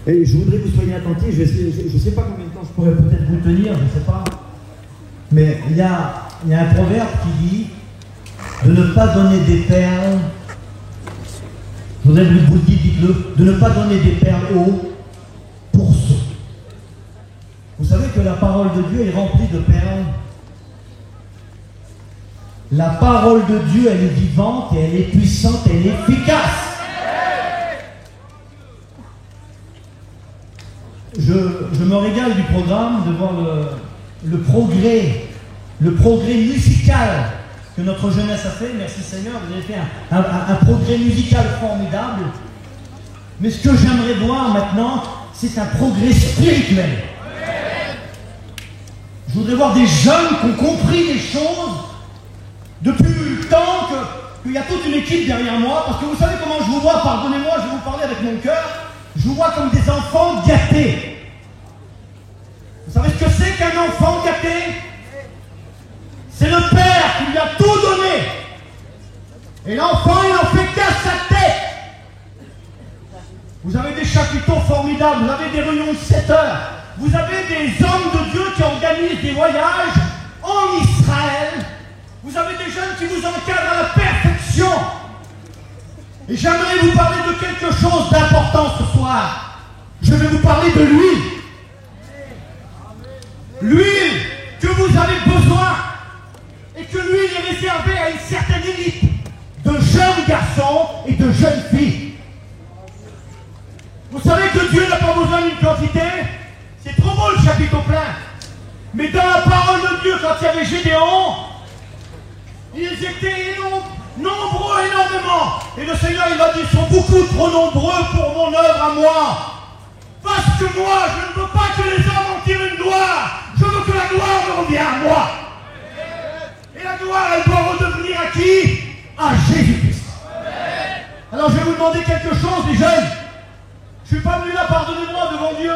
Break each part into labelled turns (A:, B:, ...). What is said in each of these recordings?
A: Et je voudrais que vous soyez attentifs, je ne sais pas combien de temps je pourrais peut-être vous tenir, je ne sais pas. Mais il y a un proverbe qui dit de ne pas donner des perles, je voudrais que vous le dites-le, de ne pas donner des perles aux pourceaux. Vous savez que la parole de Dieu est remplie de perles. La parole de Dieu, elle est vivante, et elle est puissante, et elle est efficace. Je me régale du programme de voir le progrès musical que notre jeunesse a fait. Merci Seigneur, vous avez fait un progrès musical formidable. Mais ce que j'aimerais voir maintenant, c'est un progrès spirituel. Je voudrais voir des jeunes qui ont compris des choses depuis le temps qu'il y a toute une équipe derrière moi. Parce que vous savez comment je vous vois, pardonnez-moi, je vais vous parler avec mon cœur. Je vous vois comme des enfants gâtés. Vous savez ce que c'est qu'un enfant gâté? C'est le père qui lui a tout donné. Et l'enfant, il en fait qu'à sa tête. Vous avez des chapiteaux formidables, vous avez des réunions de 7 heures. Vous avez des hommes de Dieu qui organisent des voyages en Israël. Vous avez des jeunes qui vous encadrent à la perfection. Et j'aimerais vous parler de quelque chose d'important ce soir. Je vais vous parler de l'huile. L'huile que vous avez besoin. Et que l'huile est réservée à une certaine élite de jeunes garçons et de jeunes filles. Vous savez que Dieu n'a pas besoin d'une quantité. C'est trop beau le chapiteau plein. Mais dans la parole de Dieu, quand il y avait Gédéon, ils étaient nombreux énormément. Et le Seigneur, il a dit, ils sont beaucoup trop nombreux pour mon œuvre à moi. Parce que moi, je ne veux pas que les hommes en tirent une gloire. Je veux que la gloire me revienne à moi. Et la gloire, elle doit redevenir à qui? À Jésus-Christ. Alors je vais vous demander quelque chose, les jeunes. Je ne suis pas venu là, pardonnez-moi, devant Dieu.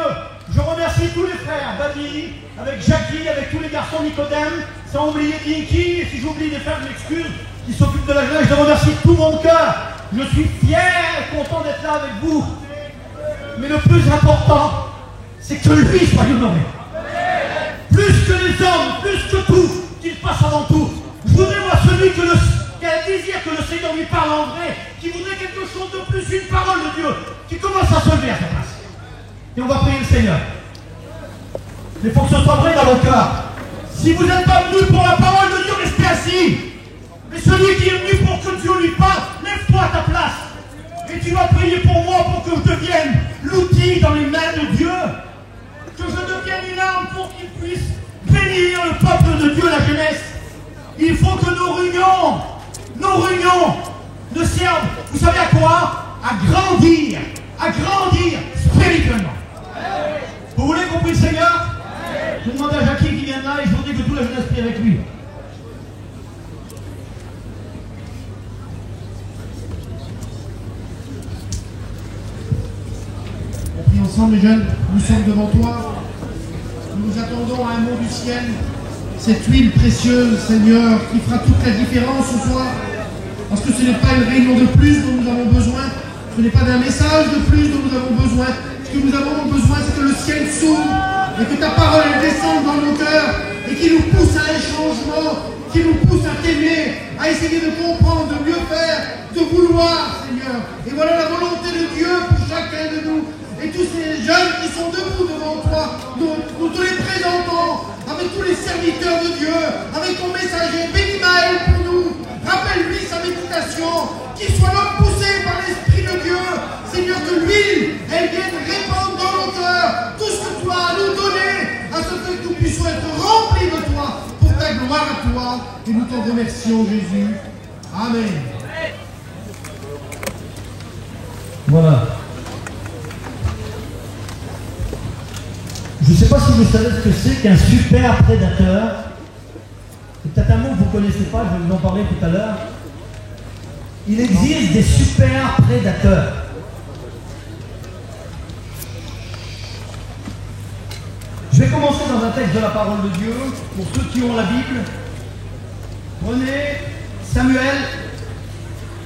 A: Je remercie tous les frères, Badi, avec Jackie, avec tous les garçons Nicodème, sans oublier Dinky, et si j'oublie des frères, je m'excuse, qui s'occupent de la jeunesse, je remercie de tout mon cœur. Je suis fier et content d'être là avec vous. Mais le plus important, c'est que lui soit honoré. Plus que les hommes, plus que tout, qu'il passe avant tout. Je voudrais voir celui qui a le désir que le Seigneur lui parle en vrai, qui voudrait quelque chose de plus, une parole de Dieu, qui commence à se lever à sa place. Et on va prier le Seigneur. Mais il faut que ce soit vrai dans vos cœurs. Si vous n'êtes pas venu pour la parole de Dieu, restez assis. Mais celui qui est venu pour que Dieu lui parle, lève-toi à ta place. Et tu vas prier pour moi pour que je devienne l'outil dans les mains de Dieu. Que je devienne une arme pour qu'il puisse bénir le peuple de Dieu, la jeunesse. Il faut que nos réunions ne servent, vous savez à quoi? À grandir spirituellement. Vous voulez qu'on prie le Seigneur? Je demande à Jackie qui vient là et je voudrais que tout la jeunesse prie avec lui.
B: On prie ensemble, les jeunes. Nous sommes devant toi. Nous nous attendons à un mot du ciel. Cette huile précieuse, Seigneur, qui fera toute la différence ce soir. Parce que ce n'est pas une réunion de plus dont nous avons besoin. Ce n'est pas d'un message de plus dont nous avons besoin. Ce que nous avons besoin, c'est que le ciel s'ouvre et que ta parole elle descende dans nos cœurs et qui nous pousse à un changement, qui nous pousse à t'aimer, à essayer de comprendre, de mieux faire, de vouloir, Seigneur. Et voilà la volonté de Dieu pour chacun de nous. Et tous ces jeunes qui sont debout devant toi, nous te les présentons avec tous les serviteurs de Dieu, avec ton messager, bénis Maël pour nous. Rappelle-lui sa méditation, qu'il soit l'homme poussé par l'Esprit de Dieu. Seigneur, que l'huile, elle vienne répandre dans nos cœurs tout ce que tu as à nous donner, à ce que nous puissions être remplis de toi, pour ta gloire à toi. Et nous t'en remercions, Jésus. Amen.
A: Voilà. Je ne sais pas si vous savez ce que c'est qu'un super prédateur. C'est peut-être un mot que vous ne connaissez pas, je vais vous en parler tout à l'heure. Il existe des super prédateurs. Je vais commencer dans un texte de la parole de Dieu, pour ceux qui ont la Bible. Prenez Samuel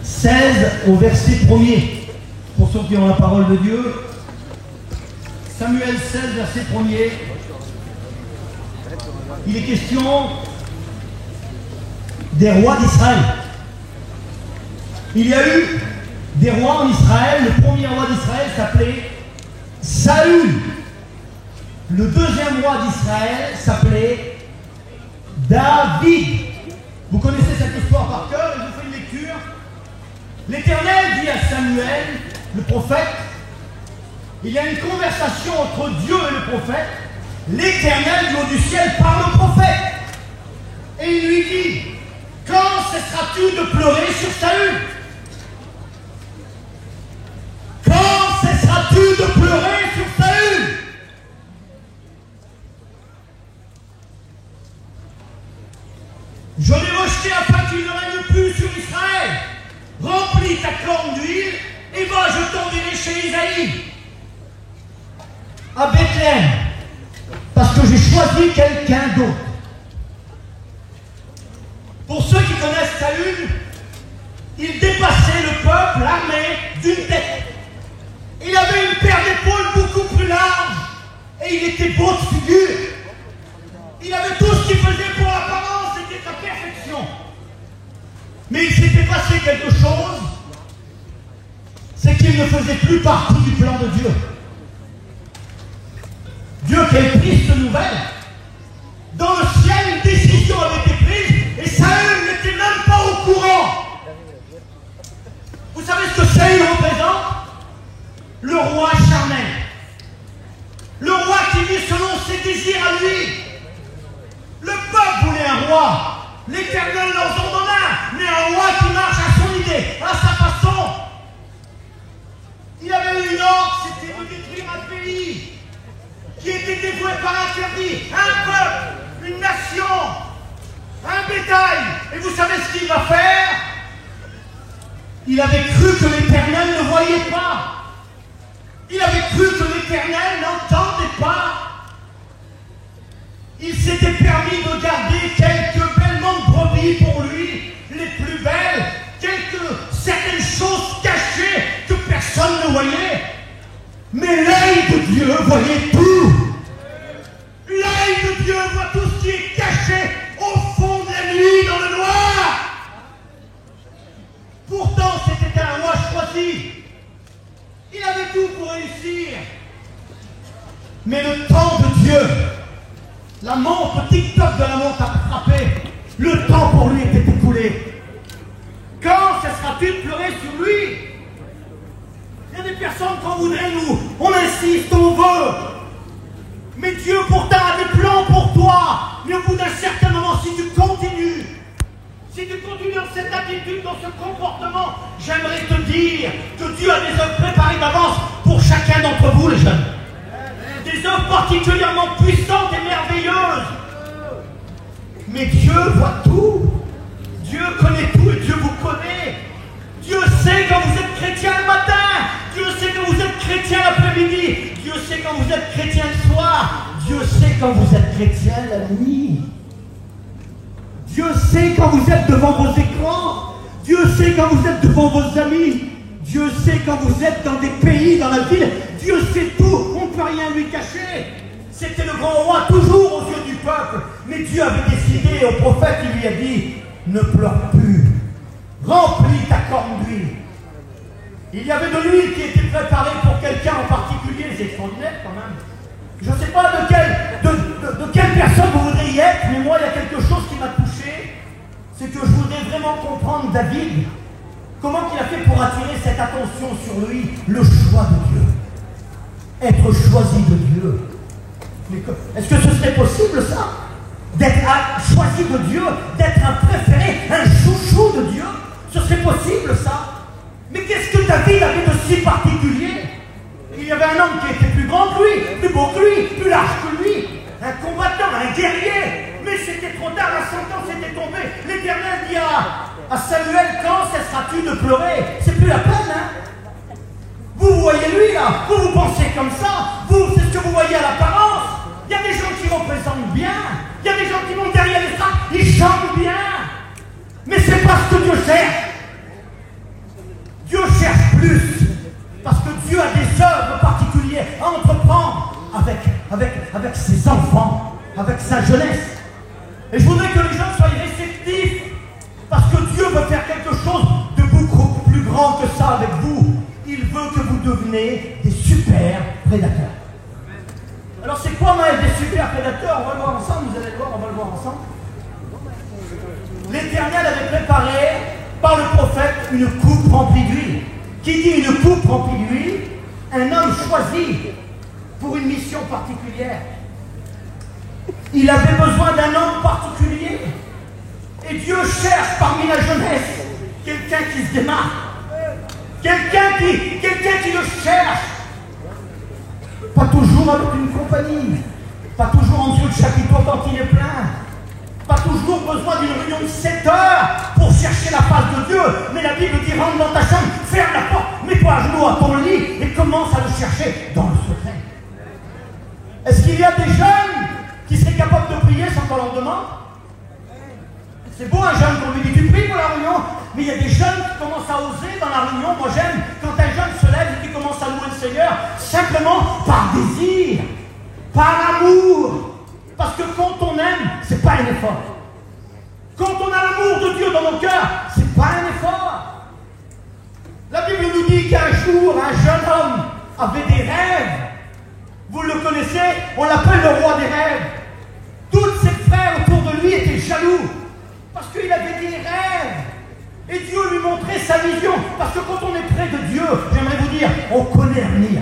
A: 16 au verset 1er, pour ceux qui ont la parole de Dieu. Samuel 16, verset 1er. Il est question des rois d'Israël. Il y a eu des rois en Israël. Le premier roi d'Israël s'appelait Saül. Le deuxième roi d'Israël s'appelait David. Vous connaissez cette histoire par cœur, je vous fais une lecture. L'Éternel dit à Samuel, le prophète, il y a une conversation entre Dieu et le prophète. L'Éternel du haut du ciel parle au prophète. Et il lui dit, quand cesseras-tu de pleurer sur Saül? Quand cesseras-tu de pleurer sur Saül? Je l'ai rejeté afin qu'il ne règne plus sur Israël. Remplis ta corne d'huile et va, je t'enverrai chez Isaïe, à Bethléem, parce que j'ai choisi quelqu'un d'autre. Pour ceux qui connaissent Saül, il dépassait le peuple armé d'une tête. Il avait une paire d'épaules beaucoup plus large et il était beau de figure. Il avait tout ce qu'il faisait pour l'apparence, c'était sa perfection. Mais il s'était passé quelque chose, c'est qu'il ne faisait plus partie du plan de Dieu. Dieu, quelle triste nouvelle! Dans le ciel, une décision avait été prise et Saül n'était même pas au courant. Vous savez ce que Saül représente? Le roi charnel. Le roi qui vit selon ses désirs à lui. Le peuple voulait un roi. L'Éternel leur en donna, mais un roi qui marche à son idée, à sa façon. Il avait eu une ordre, c'était de détruire un pays qui était dévoué par interdit, un peuple, une nation, un bétail. Et vous savez ce qu'il va faire? Il avait cru que l'Éternel ne voyait pas. Il avait cru que l'Éternel n'entendait pas. Il s'était permis de garder quelques bellement de brebis pour lui, les plus belles, certaines choses cachées que personne ne voyait. Mais l'œil de Dieu voyait tout. L'œil de Dieu voit tout ce qui est caché au fond de la nuit, dans le noir. Pourtant, c'était un roi choisi. Il avait tout pour réussir. Mais le temps de Dieu, la montre, le TikTok de la montre a frappé. Le temps pour lui était écoulé. Quand cesseras-tu de pleurer sur lui? Il y a des personnes qu'on voudrait nous, on insiste, on veut. Mais Dieu pourtant a des plans pour toi. Mais au bout d'un certain moment, si tu continues dans cette attitude, dans ce comportement, j'aimerais te dire que Dieu a des œuvres préparées d'avance pour chacun d'entre vous, les jeunes. Des œuvres particulièrement puissantes et merveilleuses. Mais Dieu voit tout. Dieu connaît tout et Dieu vous connaît. Dieu sait quand vous êtes chrétien le matin. Dieu sait quand vous êtes chrétien l'après-midi. Dieu sait quand vous êtes chrétien le soir. Dieu sait quand vous êtes chrétien la nuit. Dieu sait quand vous êtes devant vos écrans. Dieu sait quand vous êtes devant vos amis. Dieu sait quand vous êtes dans des pays, dans la ville. Dieu sait tout. On ne peut rien lui cacher. C'était le grand roi toujours aux yeux du peuple. Mais Dieu avait décidé, au prophète, il lui a dit, ne pleure plus. Remplis ta corne d'huile. Il y avait de l'huile qui était préparée pour quelqu'un en particulier. C'est extraordinaire quand même. Je ne sais pas de quelle personne vous voudriez y être, mais moi, il y a quelque chose qui m'a touché. C'est que je voudrais vraiment comprendre David. Comment il a fait pour attirer cette attention sur lui, le choix de Dieu. Être choisi de Dieu. Est-ce que ce serait possible ça? D'être choisi de Dieu, d'être un préféré, un chouchou de Dieu? Ce serait possible ça? Mais qu'est-ce que David avait de si particulier? Il y avait un homme qui était plus grand que lui, plus beau que lui, plus large que lui, un combattant, un guerrier. Mais c'était trop tard, la sentence était tombée. L'Éternel dit à Samuel, quand cesseras-tu de pleurer? C'est plus la peine, hein? Vous voyez lui là, vous pensez comme ça, c'est ce que vous voyez à l'apparence. Il y a des gens qui représentent bien, il y a des gens qui vont derrière les strates, ils chantent bien. Mais c'est pas ce que Dieu cherche. Dieu cherche plus, parce que Dieu a des œuvres particulières à entreprendre. avec ses enfants, avec sa jeunesse. Et je voudrais que les gens soient réceptifs, parce que Dieu veut faire quelque chose de beaucoup plus grand que ça avec vous. Il veut que vous deveniez des super prédateurs. Alors c'est quoi, Maël, des super prédateurs? On va le voir ensemble, vous allez le voir, on va le voir ensemble. L'Éternel avait préparé par le prophète une coupe remplie d'huile. Qui dit une coupe remplie d'huile? Un homme choisi pour une mission particulière. Il avait besoin d'un homme particulier. Et Dieu cherche parmi la jeunesse quelqu'un qui se démarque. Quelqu'un qui le cherche. Pas toujours avec une compagnie. Pas toujours en dessous de chapiteau quand il est plein. Pas toujours besoin d'une réunion de 7 heures pour chercher la face de Dieu. Mais la Bible dit, rentre dans ta chambre, ferme la porte, mets-toi à genoux à ton lit et commence à le chercher dans le secret. Est-ce qu'il y a des jeunes qui seraient capables de prier sans qu'on leur demande? C'est beau un jeune qu'on lui dit, tu pries pour la réunion, mais il y a des jeunes qui commencent à oser dans la réunion. Moi j'aime quand un jeune se lève et qui commence à louer le Seigneur, simplement par désir, par amour. Parce que quand on aime, c'est pas un effort. Quand on a l'amour de Dieu dans nos cœurs, c'est pas un effort. La Bible nous dit qu'un jour, un jeune homme avait des rêves. Vous le connaissez, on l'appelle le roi des rêves. Tous ses frères autour de lui étaient jaloux. Parce qu'il avait des rêves. Et Dieu lui montrait sa vision. Parce que quand on est près de Dieu, j'aimerais vous dire, on connaît l'avenir.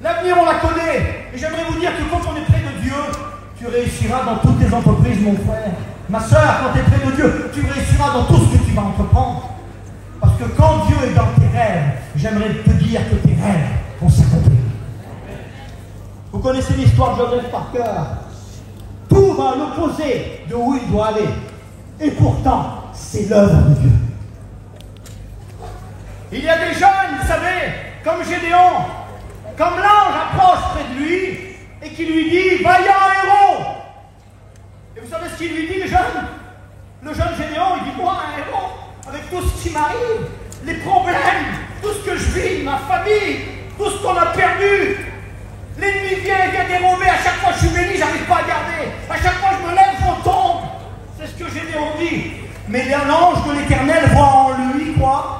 A: L'avenir, on la connaît. Et j'aimerais vous dire que quand on est près de Dieu, tu réussiras dans toutes tes entreprises, mon frère. Ma soeur, quand tu es près de Dieu, tu réussiras dans tout ce que tu vas entreprendre. Parce que quand Dieu est dans tes rêves, j'aimerais te dire que tes rêves vont s'accomplir. Vous connaissez l'histoire de Joseph par cœur. Tout va à l'opposé de où il doit aller. Et pourtant, c'est l'œuvre de Dieu. Il y a des jeunes, vous savez, comme Gédéon, comme l'ange approche près de lui et qui lui dit, vaillant héros. Et vous savez ce qu'il lui dit, le jeune Gédéon, il dit, moi, un héros, avec tout ce qui m'arrive, les problèmes, tout ce que je vis, ma famille, tout ce qu'on a perdu. L'ennemi vient dérober, à chaque fois que je suis béni, j'arrive pas à garder. À chaque fois que je me lève, on tombe. C'est ce que Gédéon dit. Mais l'ange de l'Éternel voit en lui quoi?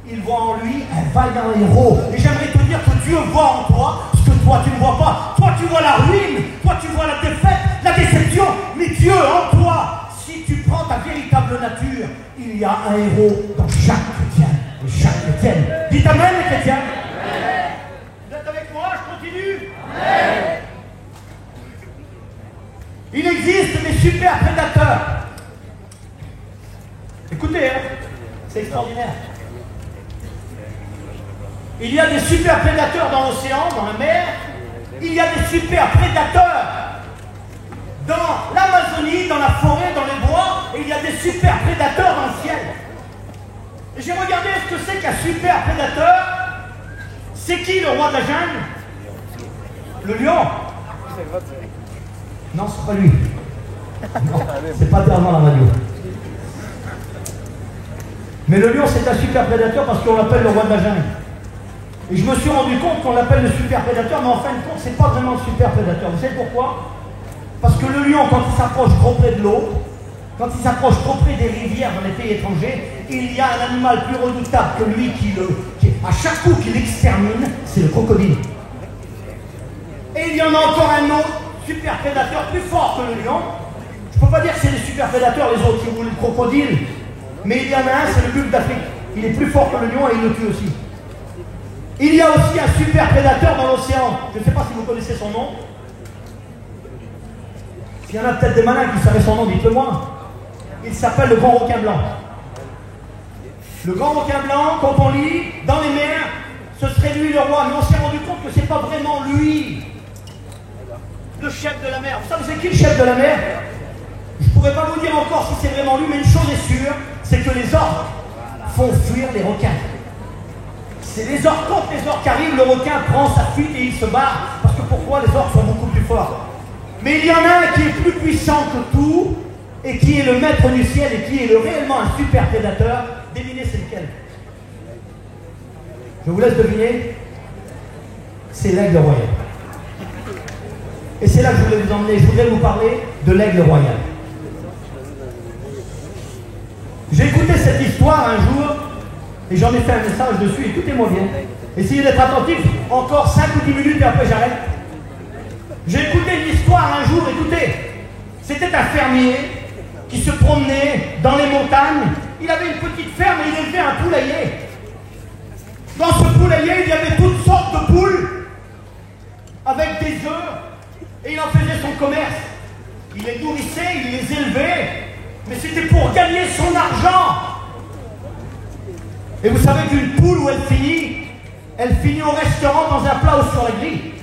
A: Il voit en lui un vaillant héros. Et j'aimerais te dire que Dieu voit en toi ce que toi tu ne vois pas. Toi tu vois la ruine, toi tu vois la défaite, la déception. Mais Dieu en toi, si tu prends ta véritable nature, il y a un héros dans chaque chrétien et chaque chrétienne. Dites amen les chrétiens. Amen. Vous êtes avec moi? Je continue. Amen. Il existe des super prédateurs. Écoutez, hein, c'est extraordinaire. Il y a des super prédateurs dans l'océan, dans la mer. Il y a des super prédateurs dans l'Amazonie, dans la forêt, dans les bois. Et il y a des super prédateurs dans le ciel. Et j'ai regardé ce que c'est qu'un super prédateur. C'est qui le roi de la jungle? Le lion. Non, c'est pas lui. Non, c'est pas derrière la radio. Mais le lion, c'est un super prédateur parce qu'on l'appelle le roi de la jungle. Et je me suis rendu compte qu'on l'appelle le super prédateur, mais en fin de compte, c'est pas vraiment le super prédateur. Vous savez pourquoi? Parce que le lion, quand il s'approche trop près de l'eau, quand il s'approche trop près des rivières dans les pays étrangers, il y a un animal plus redoutable que lui à chaque coup qu'il extermine, c'est le crocodile. Et il y en a encore un autre super prédateur plus fort que le lion. Je ne peux pas dire que c'est les super prédateurs, les autres qui roulent le crocodile. Mais il y en a un, c'est le bulle d'Afrique. Il est plus fort que le lion et il le tue aussi. Il y a aussi un super prédateur dans l'océan. Je ne sais pas si vous connaissez son nom. S'il y en a peut-être des malins qui savaient son nom, dites-le-moi. Il s'appelle le grand requin blanc. Le grand requin blanc, quand on lit dans les mers, ce serait lui le roi. Mais on s'est rendu compte que ce n'est pas vraiment lui, le chef de la mer. Vous savez, c'est qui le chef de la mer? Je ne pourrais pas vous dire encore si c'est vraiment lui, mais une chose est sûre, c'est que les orques font fuir les requins. C'est les orques, quand les orques arrivent, le requin prend sa fuite et il se barre. Parce que pourquoi? Les orques sont beaucoup plus forts. Mais il y en a un qui est plus puissant que tout, et qui est le maître du ciel, et qui est réellement un super prédateur. Devinez c'est lequel? Je vous laisse deviner. C'est l'aigle royal. Et c'est là que je voulais vous emmener. Je voudrais vous parler de l'aigle royal. J'ai écouté cette histoire un jour et j'en ai fait un message dessus. Écoutez-moi bien. Essayez d'être attentif. Encore 5 ou 10 minutes et après j'arrête. J'ai écouté l'histoire un jour. Écoutez. C'était un fermier qui se promenait dans les montagnes. Il avait une petite ferme et il élevait un poulailler. Dans ce poulailler, il y avait toutes sortes de poules avec des œufs et il en faisait son commerce. Il les nourrissait, il les élevait, mais c'était pour gagner son argent. Et vous savez qu'une poule, où elle finit au restaurant dans un plat ou sur la grille.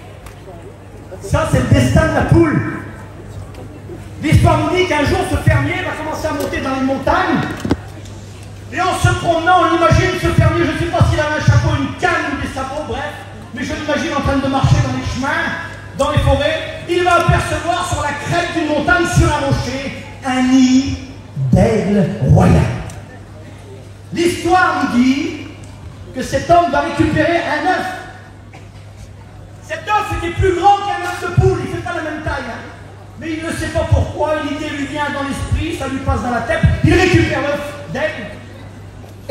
A: Ça, c'est le destin de la poule. L'histoire nous dit qu'un jour, ce fermier va commencer à monter dans les montagnes. Et en se promenant, on imagine ce fermier, je ne sais pas s'il avait un chapeau, une canne ou des sabots, bref, mais je l'imagine en train de marcher dans les chemins, dans les forêts. Il va apercevoir sur la crête d'une montagne, sur un rocher, un nid d'aigle royal. L'histoire nous dit que cet homme va récupérer un œuf. Cet œuf était plus grand qu'un œuf de poule, il ne fait pas la même taille. Mais il ne sait pas pourquoi, l'idée lui vient dans l'esprit, ça lui passe dans la tête, il récupère l'œuf d'aigle.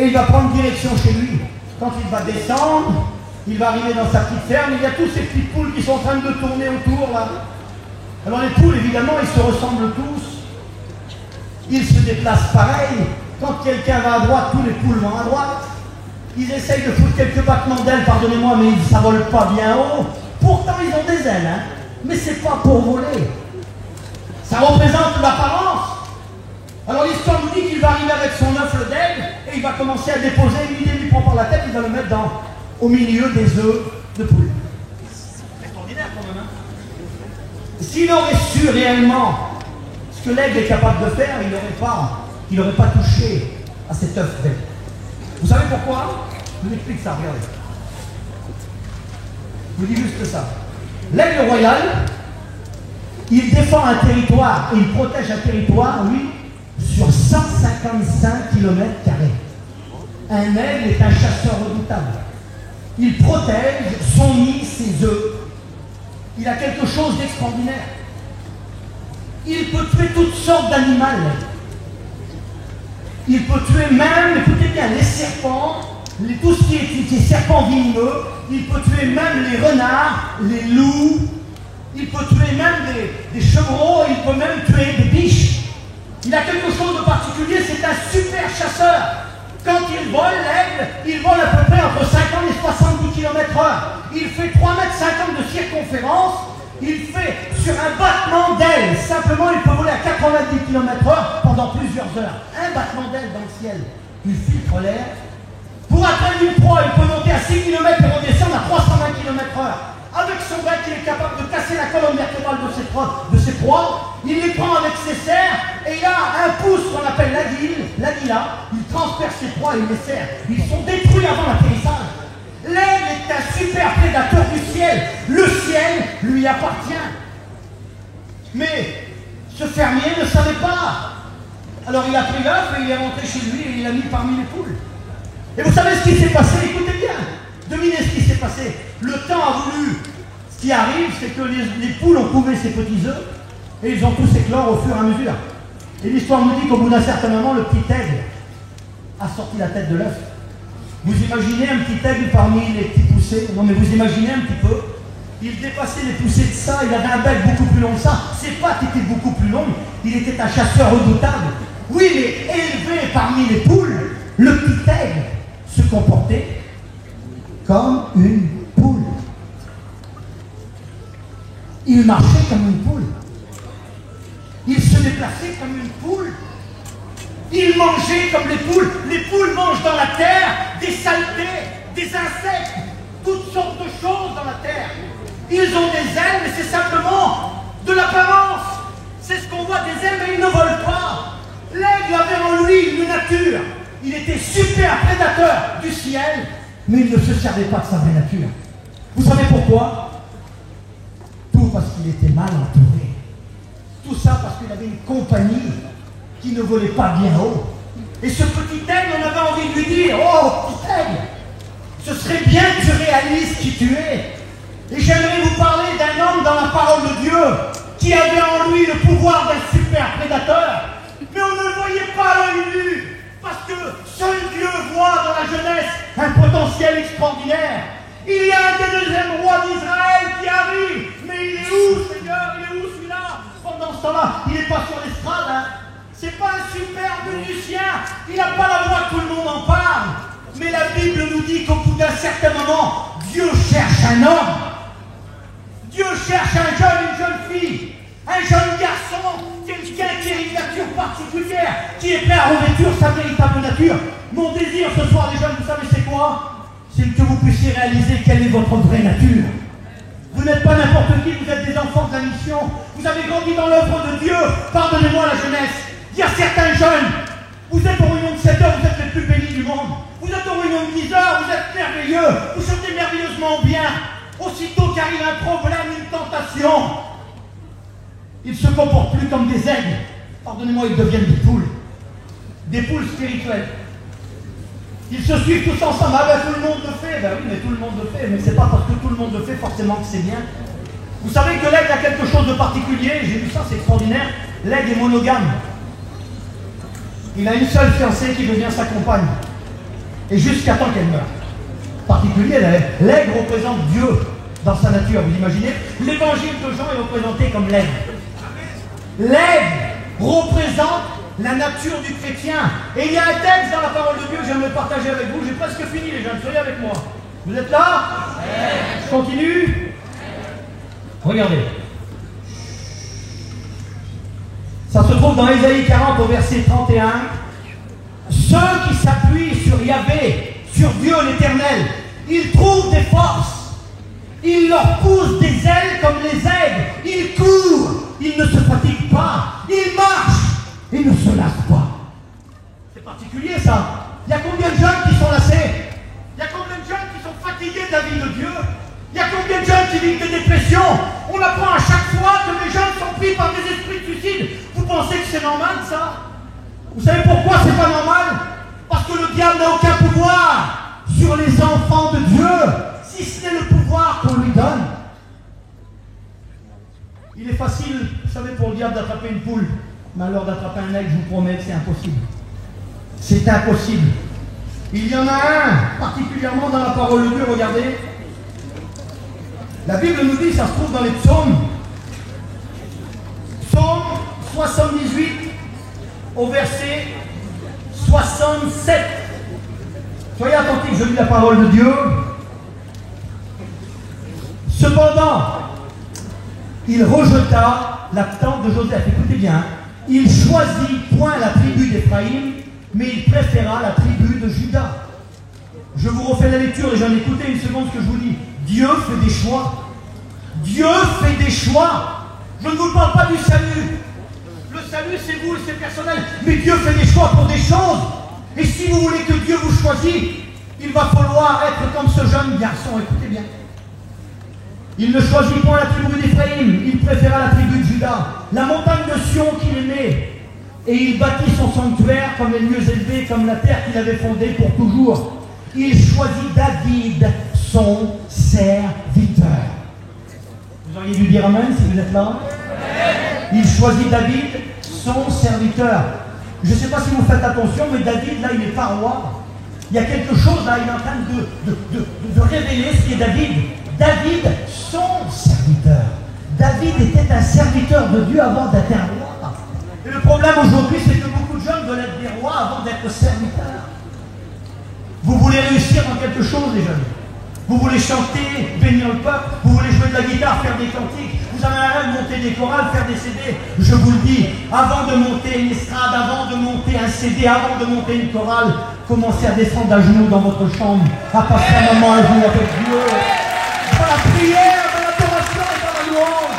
A: Et il va prendre direction chez lui. Quand il va descendre, il va arriver dans sa petite ferme, il y a tous ces petites poules qui sont en train de tourner autour là. Alors les poules, évidemment, ils se ressemblent tous. Ils se déplacent pareil. Quand quelqu'un va à droite, tous les poules vont à droite. Ils essayent de foutre quelques battements d'ailes, pardonnez-moi, mais ils ne volent pas bien haut. Pourtant, ils ont des ailes, hein. Mais c'est pas pour voler. Ça représente l'apparence. Alors l'histoire nous dit qu'il va arriver avec son œuf d'aigle et il va commencer à déposer, une idée lui prend par la tête, il va le mettre au milieu des œufs de poule. C'est extraordinaire quand même, hein. S'il aurait su réellement ce que l'aigle est capable de faire, il n'aurait pas touché à cet œuf d'aigle. Vous savez pourquoi? Je vous explique ça, regardez. Je vous dis juste ça. L'aigle royal, il défend un territoire et il protège un territoire, lui, sur 155 km². Un aigle est un chasseur redoutable. Il protège son nid, ses œufs. Il a quelque chose d'extraordinaire. Il peut tuer toutes sortes d'animaux. Il peut tuer même, écoutez bien, les serpents, tout ce qui est serpents venimeux. Il peut tuer même les renards, les loups. Il peut tuer même des chevreaux. Il peut même tuer des biches. Il a quelque chose de particulier, c'est un super chasseur. Quand il vole, l'aigle, il vole à peu près entre 50 et 70 km/h. Il fait 3,50 m de circonférence. Il fait sur un battement d'aile. Simplement, il peut voler à 90 km/h pendant plusieurs heures. Un battement d'aile dans le ciel. Il filtre l'air. Pour atteindre une proie, il peut monter à 6 km et redescendre à 320 km/h. Avec son bec, il est capable de casser la colonne vertébrale de ses proies. Il les prend avec ses serres et il a un pouce qu'on appelle l'aguila. Il transperce ses proies et il les serre. Ils sont détruits avant l'atterrissage. L'aigle est un super prédateur du ciel. Le ciel lui appartient. Mais ce fermier ne savait pas. Alors il a pris l'œuf et il est rentré chez lui et il l'a mis parmi les poules. Et vous savez ce qui s'est passé? Écoutez bien. Devinez ce qui s'est passé. Le temps a voulu. Ce qui arrive, c'est que les poules ont couvé ces petits œufs et ils ont tous éclore au fur et à mesure. Et l'histoire nous dit qu'au bout d'un certain moment, le petit aigle a sorti la tête de l'œuf. Vous imaginez un petit aigle parmi les petits poussés? Non mais vous imaginez un petit peu. Il dépassait les poussées de ça, il avait un bec beaucoup plus long que ça. Ses pattes étaient beaucoup plus longues. Il était un chasseur redoutable. Oui, mais élevé parmi les poules, le petit aigle se comportait comme une poule. Il marchait comme une poule. Il se déplaçait comme une poule. Il mangeait comme les poules. Les poules mangent dans la terre des saletés, des insectes, toutes sortes de choses dans la terre. Ils ont des ailes, mais c'est simplement de l'apparence. C'est ce qu'on voit des ailes, mais ils ne volent pas. L'aigle avait en lui une nature. Il était super prédateur du ciel, mais il ne se servait pas de sa vraie nature. Vous savez pourquoi? Tout parce qu'il était mal entouré. Tout ça parce qu'il avait une compagnie qui ne volait pas bien haut. Et ce petit aigle, on avait envie de lui dire: oh, petit aigle, ce serait bien que tu réalises qui tu es. Et j'aimerais vous parler d'un homme dans la parole de Dieu prédateur. Mais on ne le voyait pas à l'œil nu, parce que seul Dieu voit dans la jeunesse un potentiel extraordinaire. Il y a un des deuxièmes rois d'Israël qui arrive, mais il est où, Seigneur? Il est où celui-là? Pendant ce temps-là, il n'est pas sur l'estrade, hein. C'est pas un super musicien, il n'a pas la voix que tout le monde en parle. Mais la Bible nous dit qu'au bout d'un certain moment, Dieu cherche un homme. Dieu cherche un jeune, une jeune fille, un jeune garçon, quelqu'un qui a une nature particulière, qui est prêt à revêtir sa véritable nature. Mon désir ce soir, les jeunes, vous savez c'est quoi? C'est que vous puissiez réaliser quelle est votre vraie nature. Vous n'êtes pas n'importe qui, vous êtes des enfants de la mission. Vous avez grandi dans l'œuvre de Dieu. Pardonnez-moi la jeunesse. Il y a certains jeunes, vous êtes au réunion de 7 heures, vous êtes les plus bénis du monde. Vous êtes au réunion de 10 heures, vous êtes merveilleux, vous chantez merveilleusement bien. Aussitôt qu'arrive un problème, une tentation, ils se comportent plus comme des aigles. Pardonnez-moi, ils deviennent des poules spirituelles. Ils se suivent tous ensemble. Ah ben tout le monde le fait. Ben oui, mais tout le monde le fait. Mais c'est pas parce que tout le monde le fait forcément que c'est bien. Vous savez que l'aigle a quelque chose de particulier. J'ai vu ça, c'est extraordinaire. L'aigle est monogame. Il a une seule fiancée qui devient sa compagne. Et jusqu'à temps qu'elle meure. Particulier, l'aigle représente Dieu dans sa nature. Vous imaginez? L'évangile de Jean est représenté comme l'aigle. L'aigle représente la nature du chrétien. Et il y a un texte dans la parole de Dieu que j'aimerais partager avec vous. J'ai presque fini, les jeunes. Soyez avec moi. Vous êtes là? Je continue. Regardez. Ça se trouve dans Ésaïe 40 au verset 31. Ceux qui s'appuient sur Yahvé, sur Dieu l'Éternel, ils trouvent des forces. Il leur pousse des ailes comme les aigles. Ils courent. Ils ne se fatiguent pas. Ils marchent. Ils ne se lassent pas. C'est particulier ça. Il y a combien de jeunes qui sont lassés? Il y a combien de jeunes qui sont fatigués de la vie de Dieu? Il y a combien de jeunes qui vivent des dépressions? On apprend à chaque fois que les jeunes sont pris par des esprits de suicide. Vous pensez que c'est normal ça? Vous savez pourquoi c'est pas normal? Parce que le diable n'a aucun pouvoir sur les enfants de Dieu, si ce n'est le pouvoir qu'on lui donne. Il est facile, vous savez, pour le diable d'attraper une poule, mais alors d'attraper un aigle, je vous promets que c'est impossible. C'est impossible. Il y en a un, particulièrement dans la parole de Dieu, regardez. La Bible nous dit, ça se trouve dans les psaumes. Psaume 78, au verset 67. Soyez attentifs, je lis la parole de Dieu. Cependant, il rejeta la tente de Joseph. Écoutez bien, il choisit point la tribu d'Éphraïm, mais il préféra la tribu de Juda. Je vous refais la lecture et j'en écoutez une seconde ce que je vous dis. Dieu fait des choix. Dieu fait des choix. Je ne vous parle pas du salut. Le salut, c'est vous, c'est personnel. Mais Dieu fait des choix pour des choses. Et si vous voulez que Dieu vous choisisse, il va falloir être comme ce jeune garçon. Écoutez bien. Il ne choisit point la tribu d'Éphraïm, il préféra la tribu de Juda, la montagne de Sion qu'il aimait. Et il bâtit son sanctuaire comme les lieux élevés, comme la terre qu'il avait fondée pour toujours. Il choisit David, son serviteur. Vous auriez dû dire amen si vous êtes là. Il choisit David, son serviteur. Je ne sais pas si vous faites attention, mais David, là, il n'est pas roi. Il y a quelque chose, là, il est en train de révéler ce qui est David. David, son serviteur. David était un serviteur de Dieu avant d'être un roi. Et le problème aujourd'hui, c'est que beaucoup de jeunes veulent être des rois avant d'être serviteurs. Vous voulez réussir dans quelque chose, les jeunes. Vous voulez chanter, bénir le peuple. Vous voulez jouer de la guitare, faire des cantiques. Vous avez un rêve de monter des chorales, faire des CD. Je vous le dis, avant de monter une estrade, avant de monter un CD, avant de monter une chorale, commencez à descendre à genoux dans votre chambre, à passer un moment à vous avec Dieu. Dans la prière, dans l'adoration et dans la louange.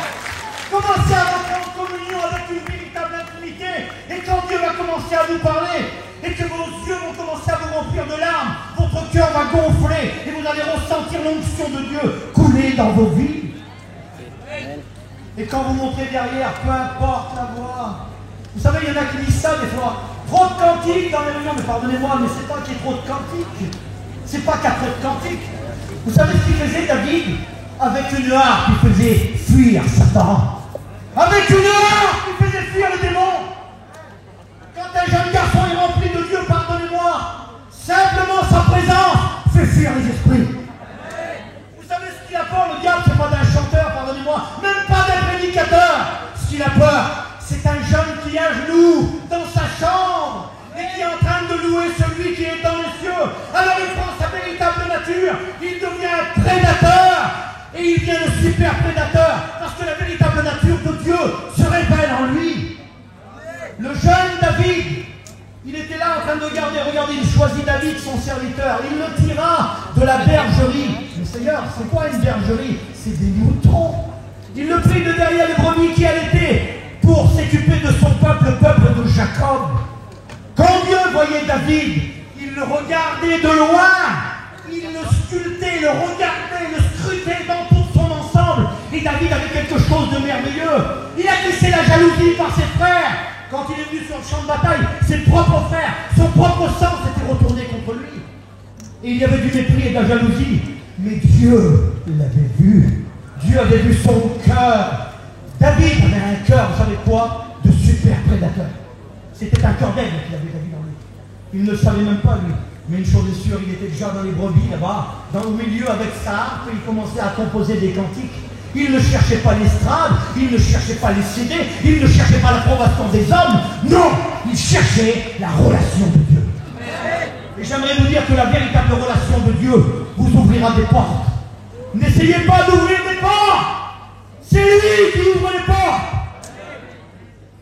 A: Commencez à rentrer en communion avec une véritable intimité. Et quand Dieu va commencer à vous parler, et que vos yeux vont commencer à vous remplir de larmes, votre cœur va gonfler, et vous allez ressentir l'onction de Dieu couler dans vos vies. Et quand vous montrez derrière, peu importe la voix. Vous savez, il y en a qui disent ça des fois. Trop de cantiques dans les réunions, mais pardonnez-moi, mais c'est pas qu'il y ait trop de cantiques. C'est pas qu'il y a trop de cantiques. Vous savez ce qu'il faisait David? Avec une harpe, il faisait fuir Satan. Avec une harpe, il faisait fuir le démon. fuir les esprits. Vous savez ce qu'il a peur, le diable, c'est pas d'un chanteur, pardonnez-moi, même pas d'un prédicateur. Ce qu'il a peur, c'est un jeune qui est à genoux dans sa chambre et qui est en train de louer celui qui est dans les cieux. Alors il prend sa véritable nature, il devient un prédateur. Et il devient le super prédateur, parce que la véritable nature de Dieu se révèle en lui. Le jeune David, il était là en train de regarder, regardez, il choisit David, son serviteur, il le tira de la bergerie. Mais Seigneur, c'est quoi une bergerie? C'est des moutons. Il le prit de derrière les brebis qui allaitaient pour s'occuper de son peuple, le peuple de Jacob. Quand Dieu voyait David, il le regardait de loin. Il le sculptait, le regardait, le scrutait dans tout son ensemble. Et David avait quelque chose de merveilleux. Il a glissé la jalousie par ses frères. Quand il est venu sur le champ de bataille, ses propres frères, son propre sang s'était retourné contre lui. Et il y avait du mépris et de la jalousie. Mais Dieu l'avait vu. Dieu avait vu son cœur. David avait un cœur, vous savez quoi? De super prédateur. C'était un cœur d'aigle qu'il avait David en lui. Il ne le savait même pas lui. Mais une chose est sûre, il était déjà dans les brebis là-bas, dans le milieu avec sa harpe, il commençait à composer des cantiques. Il ne cherchait pas l'estrade, il ne cherchait pas les CD, il ne cherchait pas l'approbation des hommes. Non, il cherchait la relation de Dieu. Et j'aimerais vous dire que la véritable relation de Dieu vous ouvrira des portes. N'essayez pas d'ouvrir des portes. C'est lui qui ouvre les portes.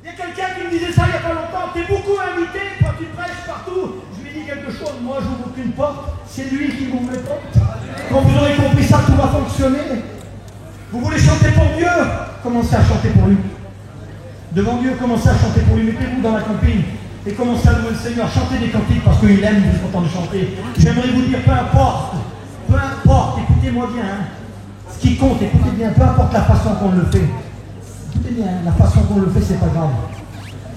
A: Il y a quelqu'un qui me disait ça il n'y a pas longtemps. Tu es beaucoup invité quand tu prêches partout. Quelque chose, moi j'ouvre aucune porte, c'est lui qui ouvre les portes. Quand vous aurez compris ça, tout va fonctionner. Vous voulez chanter pour Dieu? Commencez à chanter pour lui. Devant Dieu, commencez à chanter pour lui. Mettez-vous dans la campine et commencez à louer le Seigneur. Chantez des cantiques parce qu'il aime, vous êtes content de chanter. J'aimerais vous dire, peu importe, écoutez-moi bien. Hein. Ce qui compte, écoutez bien, peu importe la façon qu'on le fait. Écoutez bien, la façon qu'on le fait, c'est pas grave.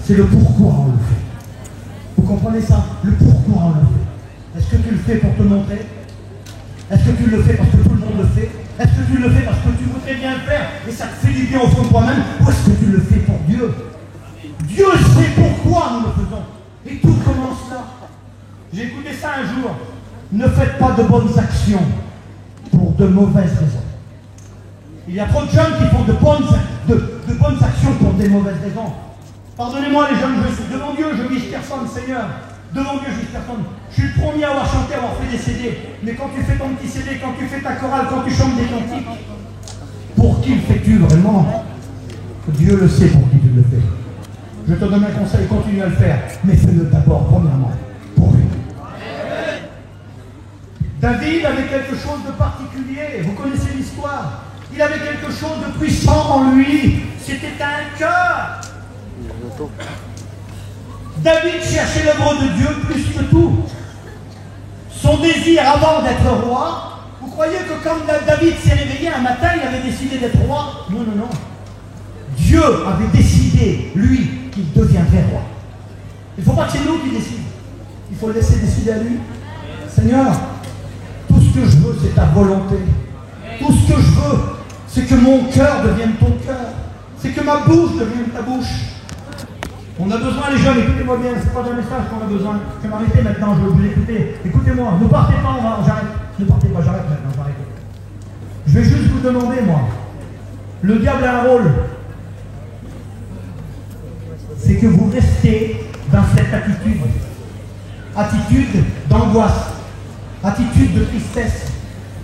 A: C'est le pourquoi on le fait. Vous comprenez ça? Le pourquoi on le fait. Est-ce que tu le fais pour te montrer? Est-ce que tu le fais parce que tout le monde le fait? Est-ce que tu le fais parce que tu voudrais bien le faire et ça te fait du bien au fond de toi-même? Ou est-ce que tu le fais pour Dieu? Dieu sait pourquoi nous le faisons. Et tout commence là. J'ai écouté ça un jour. Ne faites pas de bonnes actions pour de mauvaises raisons. Il y a trop de jeunes qui font de bonnes actions pour des mauvaises raisons. Pardonnez-moi les jeunes, devant Dieu je vise personne, Seigneur. Devant Dieu je vise personne. Je suis le premier à avoir chanté, à avoir fait des CD. Mais quand tu fais ton petit CD, quand tu fais ta chorale, quand tu chantes des cantiques, pour qui le fais-tu vraiment? Dieu le sait pour qui tu le fais. Je te donne un conseil, continue à le faire. Mais fais-le d'abord, premièrement, pour lui. David avait quelque chose de particulier. Vous connaissez l'histoire. Il avait quelque chose de puissant en lui. C'était un cœur. David cherchait l'œuvre de Dieu plus que tout. Son désir avant d'être roi, vous croyez que quand David s'est réveillé un matin, il avait décidé d'être roi? Non, non, non. Dieu avait décidé, lui, qu'il deviendrait roi. Il ne faut pas que c'est nous qui décident. Il faut le laisser décider à lui. Seigneur, tout ce que je veux, c'est ta volonté. Tout ce que je veux, c'est que mon cœur devienne ton cœur. C'est que ma bouche devienne ta bouche. On a besoin, les jeunes, écoutez-moi bien, c'est pas d'un message qu'on a besoin. Je vais m'arrêter maintenant, je vais vous écouter. Écoutez-moi, ne partez pas, j'arrête. Ne partez pas, j'arrête maintenant, j'arrête. Je vais juste vous demander, moi. Le diable a un rôle. C'est que vous restez dans cette attitude. Attitude d'angoisse. Attitude de tristesse.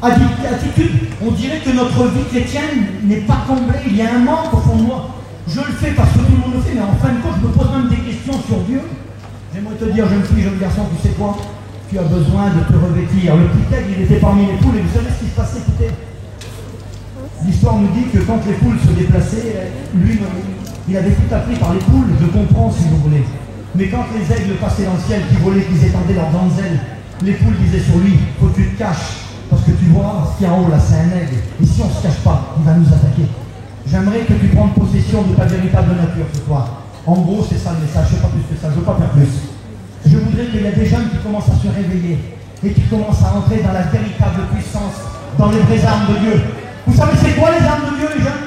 A: Attitude, on dirait que notre vie chrétienne n'est pas comblée. Il y a un manque au fond de moi. Je le fais parce que tout le monde le fait, mais en fin de compte, je me pose même des questions sur Dieu. J'aimerais te dire, jeune fille, jeune garçon, tu sais quoi? Tu as besoin de te revêtir. Le petit aigle, il était parmi les poules, et vous savez ce qui se passait, écoutez? L'histoire nous dit que quand les poules se déplaçaient, lui, il avait tout appris par les poules, je comprends si vous voulez. Mais quand les aigles passaient dans le ciel, qui volaient, qui étendaient leurs grandes ailes, les poules disaient sur lui, faut que tu te caches, parce que tu vois, ce qu'il y a en haut là, c'est un aigle. Et si on ne se cache pas, il va nous attaquer. J'aimerais que tu prennes possession de ta véritable nature ce soir. En gros, c'est ça le message, je ne sais pas plus que ça, je ne veux pas faire plus. Je voudrais qu'il y ait des jeunes qui commencent à se réveiller et qui commencent à entrer dans la véritable puissance, dans les vraies armes de Dieu. Vous savez c'est quoi les armes de Dieu, les jeunes?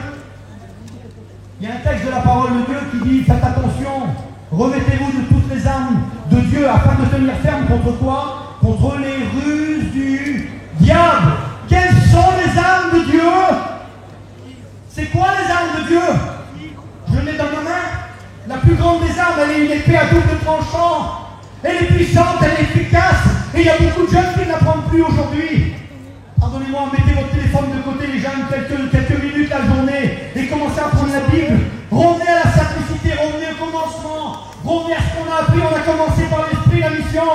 A: Il y a un texte de la parole de Dieu qui dit, faites attention, revêtez-vous de toutes les armes de Dieu afin de tenir ferme contre quoi? Contre les ruses du diable. Quelles sont les armes de Dieu? C'est quoi les armes de Dieu? Je l'ai dans ma main. La plus grande des armes, elle est une épée à double tranchant. Elle est puissante, elle est efficace. Et il y a beaucoup de jeunes qui ne l'apprennent plus aujourd'hui. Pardonnez-moi, mettez votre téléphone de côté, les jeunes, quelques minutes la journée, et commencez à prendre la Bible. Revenez à la simplicité, revenez au commencement. Revenez à ce qu'on a appris, on a commencé par l'Esprit la mission.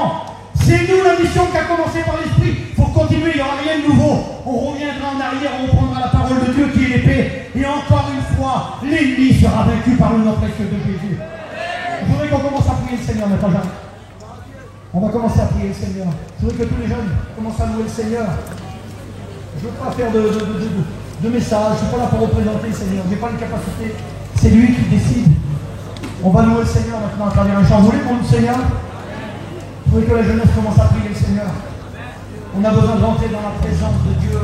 A: C'est nous la mission qui a commencé par l'Esprit. Il faut continuer, il n'y aura rien de nouveau. On reviendra en arrière, on reprendra la parole de Dieu qui est l'épée. Et encore une fois, l'ennemi sera vaincu par le nom précieux de Jésus. Je voudrais qu'on commence à prier le Seigneur maintenant, Jean. On va commencer à prier le Seigneur. Je voudrais que tous les jeunes commencent à louer le Seigneur. Je ne veux pas faire de message, je ne suis pas là pour représenter le Seigneur. Je n'ai pas les capacités. C'est lui qui décide. On va louer le Seigneur maintenant à travers un chant. Vous voulez qu'on loue le Seigneur? Je voudrais que la jeunesse commence à prier le Seigneur. On a besoin de rentrer dans la présence de Dieu.